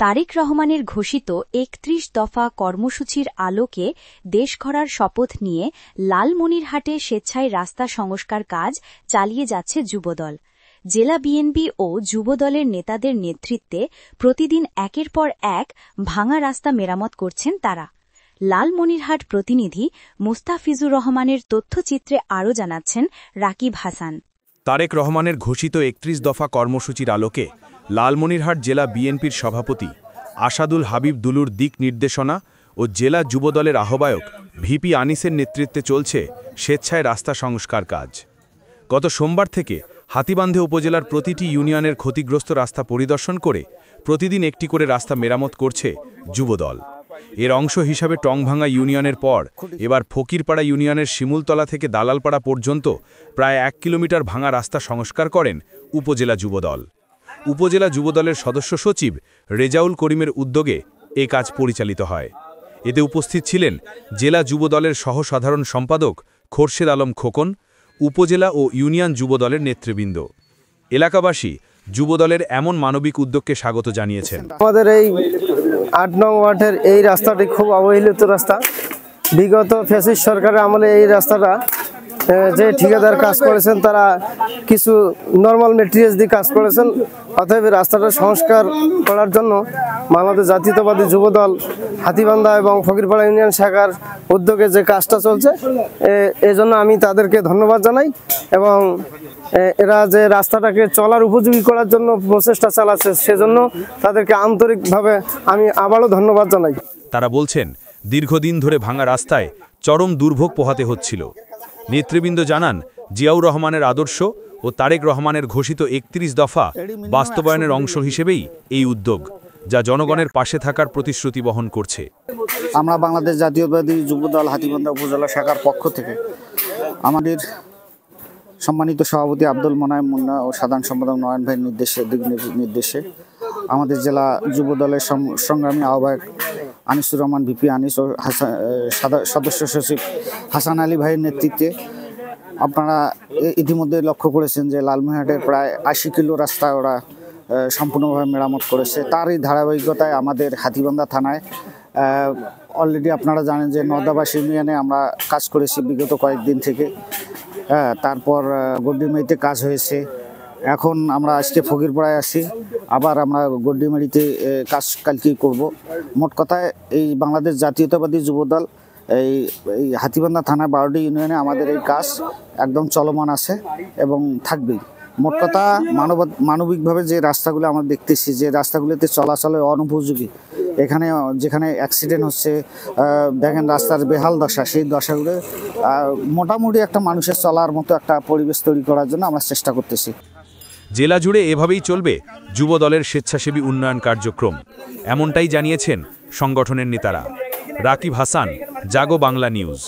তারেক রহমানের ঘোষিত ৩১ দফা কর্মসূচির আলোকে দেশ গড়ার শপথ নিয়ে লালমনিরহাটে স্বেচ্ছায় রাস্তা সংস্কার কাজ চালিয়ে যাচ্ছে যুবদল। জেলা বিএনপি ও যুবদলের নেতাদের নেতৃত্বে প্রতিদিন একের পর এক ভাঙা রাস্তা মেরামত করছেন তারা। লালমনিরহাট প্রতিনিধি মুস্তাফিজুর রহমানের তথ্যচিত্রে আরও জানাচ্ছেন রাকিব হাসান। তারেক রহমানের ঘোষিত ৩১ দফা কর্মসূচির আলোকে লালমনিরহাট জেলা বিএনপির সভাপতি আসাদুল হাবিব দুলুর দিক নির্দেশনা ও জেলা যুবদলের আহ্বায়ক ভিপি আনিসের নেতৃত্বে চলছে স্বেচ্ছায় রাস্তা সংস্কার কাজ। গত সোমবার থেকে হাতীবান্ধে উপজেলার প্রতিটি ইউনিয়নের ক্ষতিগ্রস্ত রাস্তা পরিদর্শন করে প্রতিদিন একটি করে রাস্তা মেরামত করছে যুবদল। এর অংশ হিসাবে টংভাঙ্গা ইউনিয়নের পর এবার ফকিরপাড়া ইউনিয়নের শিমুলতলা থেকে দালালপাড়া পর্যন্ত প্রায় ১ কিলোমিটার ভাঙা রাস্তা সংস্কার করেন উপজেলা যুবদল। উপজেলা যুবদলের সদস্য সচিব রেজাউল করিমের উদ্যোগে এ কাজ পরিচালিত হয়। এতে উপস্থিত ছিলেন জেলা যুবদলের সহসাধারণ সম্পাদক খোরশেদ আলম খোকন, উপজেলা ও ইউনিয়ন যুবদলের নেতৃবৃন্দ। এলাকাবাসী যুবদলের এমন মানবিক উদ্যোগকে স্বাগত জানিয়েছেন। আমাদের এই ৮ নং ওয়ার্ডের এই রাস্তাটি খুব অবহেলিত রাস্তা। বিগত ফ্যাসিস্ট সরকারের আমলে এই রাস্তাটা যে ঠিকাদার কাজ করেছেন তারা কিছু নর্মাল মেটেরিয়ালস দিয়ে কাজ করেছেন। অতএব রাস্তাটা সংস্কার করার জন্য বাংলাদেশ জাতীয়তাবাদী যুবদল হাতীবান্ধা এবং ফকিরপাড়া ইউনিয়ন শাখার উদ্যোগে যে কাজটা চলছে, এজন্য আমি তাদেরকে ধন্যবাদ জানাই এবং এরা যে রাস্তাটাকে চলার উপযোগী করার জন্য প্রচেষ্টা চালাচ্ছে সেজন্য তাদেরকে আন্তরিকভাবে আমি আবারও ধন্যবাদ জানাই। তারা বলছেন, দীর্ঘদিন ধরে ভাঙা রাস্তায় চরম দুর্ভোগ পোহাতে হচ্ছিল। নেতৃবৃন্দ জানান, জিয়াউর রহমানের আদর্শ ও তারেক রহমানের ঘোষিত ৩১ দফা বাস্তবায়নের অংশ হিসেবেই এই উদ্যোগ, যা জনগণের পাশে থাকার প্রতিশ্রুতি বহন করছে। আমরা বাংলাদেশ জাতীয়তাবাদী যুবদল হাতীবান্ধা উপজেলা শাখার পক্ষ থেকে আমাদের সম্মানিত সভাপতি আব্দুল মোনায়েম মুন্না ও সাধারণ সম্পাদক নয়ন ভাইয়ের নির্দেশে আমাদের জেলা যুবদলের সংগ্রামী আহ্বায়ক আনিসুর রহমান ভিপি আনিস ও সদস্য সচিব হাসান আলী ভাইয়ের নেতৃত্বে আপনারা ইতিমধ্যে লক্ষ্য করেছেন যে লালমনিরহাটের প্রায় ৮০ কিলো রাস্তা ওরা সম্পূর্ণভাবে মেরামত করেছে। তারই ধারাবাহিকতায় আমাদের হাতীবান্ধা থানায় অলরেডি আপনারা জানেন যে নদাবাস ইউনিয়নে আমরা কাজ করেছি বিগত কয়েকদিন থেকে। তারপর গড্ডিমারিতে কাজ হয়েছে। এখন আমরা আজকে ফকিরপাড়ায় আসি, আবার আমরা গড্ডিমারিতে কাজ কালকেই করব। মোট কথায় এই বাংলাদেশ জাতীয়তাবাদী যুবদল এই হাতীবান্ধা থানা ১২টি ইউনিয়নে আমাদের এই কাজ একদম চলমান আছে এবং থাকবেই। মোট কথা মানবিকভাবে যে রাস্তাগুলো আমরা দেখতেছি, যে রাস্তাগুলোতে চলাচলের অনুপযোগী, এখানে যেখানে অ্যাক্সিডেন্ট হচ্ছে, দেখেন রাস্তার বেহাল দশা, সেই দশাগুলো মোটামুটি একটা মানুষের চলার মতো একটা পরিবেশ তৈরি করার জন্য আমরা চেষ্টা করতেছি। জেলা জুড়ে এভাবেই চলবে যুবদলের স্বেচ্ছাসেবী উন্নয়ন কার্যক্রম, এমনটাই জানিয়েছেন সংগঠনের নেতারা। রাকিব হাসান, জাগো বাংলা নিউজ।